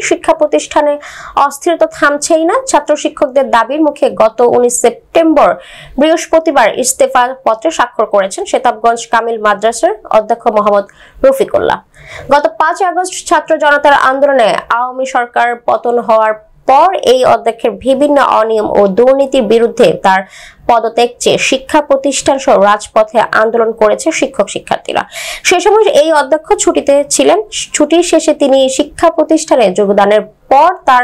শিক্ষা প্রতিষ্ঠানে অস্থিরতা থামছেই না। ছাত্র শিক্ষকদের দাবির মুখে গত 19 সেপ্টেম্বর বৃহস্পতিবার ইস্তফা পত্রে স্বাক্ষর করেছেন সেতাবগঞ্জ কামিল মাদ্রাসার অধ্যক্ষ মোহাম্মদ রফিকুল্লাহ। গত 5 আগস্ট ছাত্র জনতার আন্দোলনে আওয়ামী সরকার পতন হওয়ার পর এই অধ্যক্ষের বিভিন্ন অনিয়ম ও দুর্নীতির বিরুদ্ধে তার পদত্যাগ চেয়ে শিক্ষা প্রতিষ্ঠান সহ রাজপথে আন্দোলন করেছে শিক্ষক শিক্ষার্থীরা। সে সময় এই অধ্যক্ষ ছুটিতে ছিলেন। ছুটির শেষে তিনি শিক্ষা প্রতিষ্ঠানে যোগদানের পর তার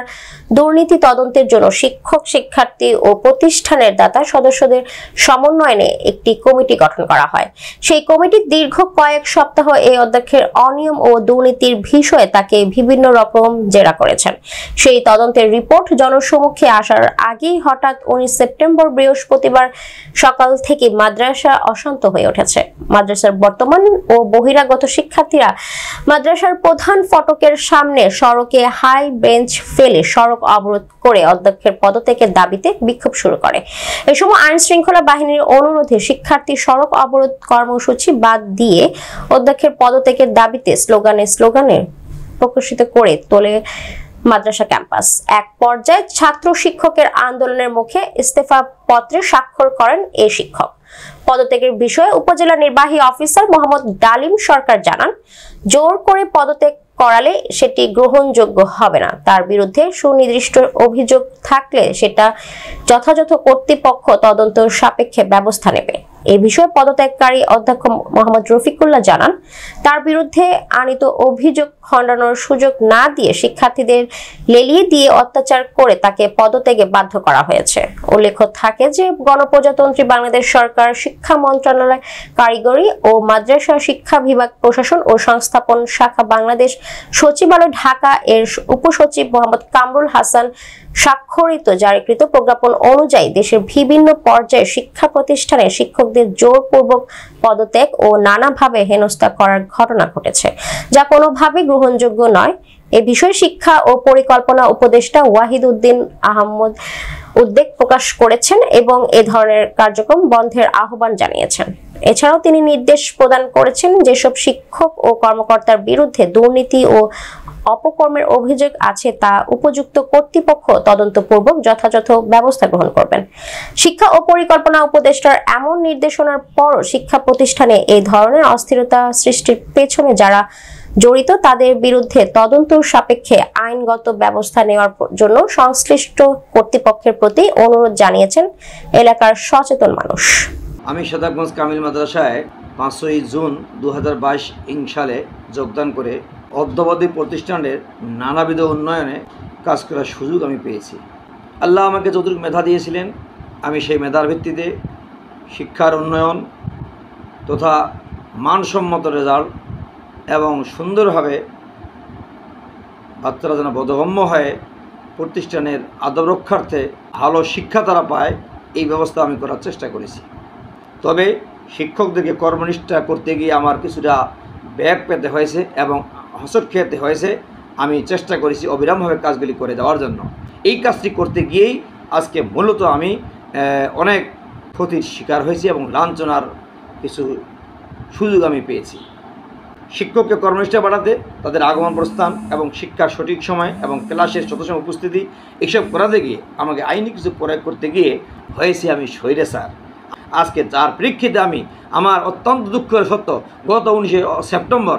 দুর্নীতি তদন্তের জন্য শিক্ষক শিক্ষার্থী ও প্রতিষ্ঠানের দাতা সদস্যদের সমন্বয়ে একটি কমিটি গঠন করা হয়। সেই কমিটি দীর্ঘ কয়েক সপ্তাহ এই অধ্যক্ষের অনিয়ম ও দুর্নীতির বিষয়ে তাকে বিভিন্ন রকম জেরা করেছেন। সেই তদন্তের রিপোর্ট জনসমক্ষে আসার আগেই হঠাৎ 19 সেপ্টেম্বর বৃহস্পতিবার সকাল থেকে মাদ্রাসা অশান্ত হয়ে উঠেছে। মাদ্রাসার বর্তমান ও বহিরাগত শিক্ষার্থীরা মাদ্রাসার প্রধান ফটকের সামনে সড়কে হাই বেঞ্চ ফেলে সড়ক অবরোধ করে অধ্যক্ষের পদত্যাগের দাবিতে বিক্ষোভ শুরু করে। এ সময় আইন শৃঙ্খলা বাহিনীর অনুরোধে শিক্ষার্থী সড়ক অবরোধ কর্মসূচি বাদ দিয়ে অধ্যক্ষের পদত্যাগের দাবিতে স্লোগানে প্রকাশিত করে তোলে মাদ্রাসা ক্যাম্পাস। এক পর্যায়ে ছাত্র শিক্ষকের আন্দোলনের মুখে ইস্তফা পত্রে স্বাক্ষর করেন এই শিক্ষক। পদত্যাগের বিষয়ে উপজেলা নির্বাহী অফিসার মোহাম্মদ ডালিম সরকার জানান, জোর করে পদত্যাগ করালে সেটি গ্রহণযোগ্য হবে না। তার বিরুদ্ধে সুনির্দিষ্ট অভিযোগ থাকলে সেটা যথাযথ কর্তৃপক্ষ তদন্ত সাপেক্ষে ব্যবস্থা নেবে। এই বিষয়ে পদত্যাগকারী অধ্যক্ষ মোহাম্মদ রফিকুল্লাহ জানান, তার বিরুদ্ধে আনিত অভিযোগ খণ্ডানোর সুযোগ না দিয়ে শিক্ষার্থীদের লেলিয়ে দিয়ে অত্যাচার করে তাকে পদত্যাগে বাধ্য করা হয়েছে। উল্লেখ্য থাকে যে গণপ্রজাতন্ত্রী বাংলাদেশ সরকার শিক্ষা মন্ত্রণালয় কারিগরি ও মাদ্রাসা শিক্ষা বিভাগ প্রশাসন ও সংস্থাপন শাখা বাংলাদেশ সচিবালয় ঢাকা এর উপসচিব মোহাম্মদ কামরুল হাসান স্বাক্ষরিত জারিকৃত প্রজ্ঞাপন অনুযায়ী দেশের বিভিন্ন পর্যায়ে শিক্ষা প্রতিষ্ঠানে শিক্ষকদের জোরপূর্বক পদত্যাগ ও নানাভাবে হেনস্থা করার ঘটনা ঘটেছে, যা কোনোভাবেই গ্রহণযোগ্য নয়। এ বিষয়ে শিক্ষা ও পরিকল্পনা উপদেষ্টা ওয়াহিদ উদ্দিন আহমদ উদ্বেগ প্রকাশ করেছেন এবং এ ধরনের কার্যক্রম বন্ধের আহ্বান জানিয়েছেন। এছাড়াও তিনি নির্দেশ প্রদান করেছেন যেসব শিক্ষক ও কর্মকর্তার বিরুদ্ধে দুর্নীতি ও অপকর্মের অভিযোগ আছে তা উপযুক্ত কর্তৃপক্ষ তদন্তপূর্বক যথাযথ ব্যবস্থা গ্রহণ করবেন। শিক্ষা ও পরিকল্পনা উপদেষ্টার এমন নির্দেশনার পরও শিক্ষা প্রতিষ্ঠানে এই ধরনের অস্থিরতা সৃষ্টির পেছনে যারা জড়িত তাদের বিরুদ্ধে তদন্ত সাপেক্ষে আইনগত ব্যবস্থা নেওয়ার জন্য সংশ্লিষ্ট কর্তৃপক্ষের প্রতি অনুরোধ জানিয়েছেন এলাকার সচেতন মানুষ। আমি সেতাবগঞ্জ কামিল মাদ্রাসায় 5ই জুন 2022 সালে যোগদান করে অদ্যাবধি প্রতিষ্ঠানের নানাবিধ উন্নয়নে কাজ করার সুযোগ আমি পেয়েছি। আল্লাহ আমাকে যতটুকু মেধা দিয়েছিলেন আমি সেই মেধার ভিত্তিতে শিক্ষার উন্নয়ন তথা মানসম্মত রেজাল্ট এবং সুন্দরভাবে বাচ্চারা যেন বোধগম্য হয়ে প্রতিষ্ঠানের আদব রক্ষার্থে ভালো শিক্ষা তারা পায় এই ব্যবস্থা আমি করার চেষ্টা করেছি। তবে শিক্ষকদেরকে কর্মনিষ্ঠা করতে গিয়ে আমার কিছুটা ব্যাগ পেতে হয়েছে এবং হসট খেতে হয়েছে। আমি চেষ্টা করেছি অবিরামভাবে কাজগুলি করে যাওয়ার জন্য। এই কাজটি করতে গিয়েই আজকে মূলত আমি অনেক ক্ষতির শিকার হয়েছি এবং লাঞ্ছনার কিছু সুযোগ আমি পেয়েছি। শিক্ষককে কর্মনিষ্ঠা বাড়াতে তাদের আগমন প্রস্থান এবং শিক্ষার সঠিক সময় এবং ক্লাসের যথাসময় উপস্থিতি এইসব করাতে গিয়ে আমাকে আইনি কিছু প্রয়োগ করতে গিয়ে হয়েছি আমি স্বৈরাচার। আজকে যার প্রেক্ষিতে আমি আমার অত্যন্ত দুঃখের সত্য গত 19 সেপ্টেম্বর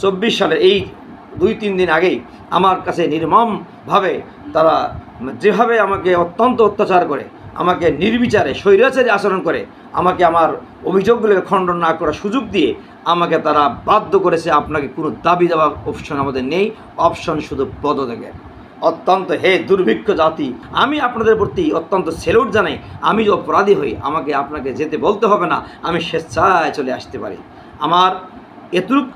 24 সালে এই 2-3 দিন আগেই আমার কাছে নির্মমভাবে তারা যেভাবে আমাকে অত্যন্ত অত্যাচার করে আমাকে নির্বিচারে স্বৈরাচারী আচরণ করে আমাকে আমার অভিযোগগুলোকে খণ্ডন না করার সুযোগ দিয়ে আমাকে তারা বাধ্য করেছে আপনাকে কোনো দাবি দেওয়ার অপশন আমাদের নেই, অপশন শুধু পদত্যাগের। অত্যন্ত হে দুর্ভিক্ষ জাতি, আমি আপনাদের প্রতি অত্যন্ত সেলুট জানাই। আমি যে অপরাধী হই আমাকে আপনাকে যেতে বলতে হবে না, আমি স্বেচ্ছায় চলে আসতে পারি। আমার এতটুক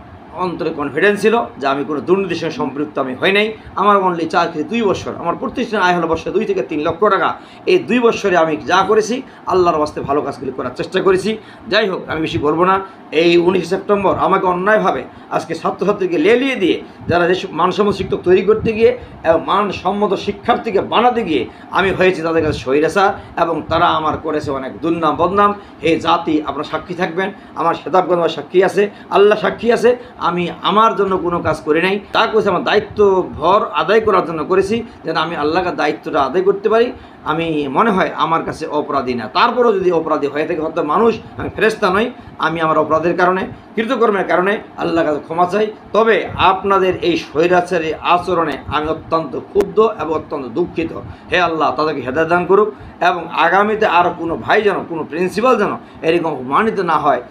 অন্তরে কনফিডেন্স ছিল যে আমি কোনো দুর্নীতির সঙ্গে সম্পৃক্ত আমি হই নাই। আমার অনলি চাকরি 2 বছর, আমার প্রতিষ্ঠানের আয় হলো বছরে 2 থেকে 3 লক্ষ টাকা। এই 2 বছরে আমি যা করেছি আল্লাহর বাস্তে ভালো কাজগুলি করার চেষ্টা করেছি। যাই হোক, আমি বেশি বলবো না। এই 19 সেপ্টেম্বর আমাকে অন্যায়ভাবে আজকে ছাত্রছাত্রীকে লেলিয়ে দিয়ে যারা যে মানসম্মত শিক্ষক তৈরি করতে গিয়ে এবং মানসম্মত শিক্ষার্থীকে বানাতে গিয়ে আমি হয়েছি তাদের কাছে স্বৈরাচার এবং তারা আমার করেছে অনেক দুর্নাম বদনাম। হে জাতি, আপনারা সাক্ষী থাকবেন, আমার সেতাবগঞ্জ সাক্ষী আছে, আল্লাহ সাক্ষী আছে। আমি আমার জন্য কোনো কাজ করি নাই, তা করেছি আমার দায়িত্ব ভর আদায় করার জন্য করেছি, যেন আমি আল্লাহকে দায়িত্বটা আদায় করতে পারি। আমি মনে হয় আমার কাছে অপরাধী না, তারপরেও যদি অপরাধী হয়ে থাকে, হয়তো মানুষ, আমি ফেরেশতা নই, আমি আমার অপরাধের কারণে, কৃতকর্মের কারণে আল্লাহর কাছে ক্ষমা চাই। তবে আপনাদের এই স্বৈরাচারী আচরণে আমি অত্যন্ত ক্ষুব্ধ এবং অত্যন্ত দুঃখিত। হে আল্লাহ, তাদেরকে হেদায়েত দান করুক এবং আগামীতে আর কোনো ভাই যেন, কোনো প্রিন্সিপাল যেন এরকম অপমানিত না হয়,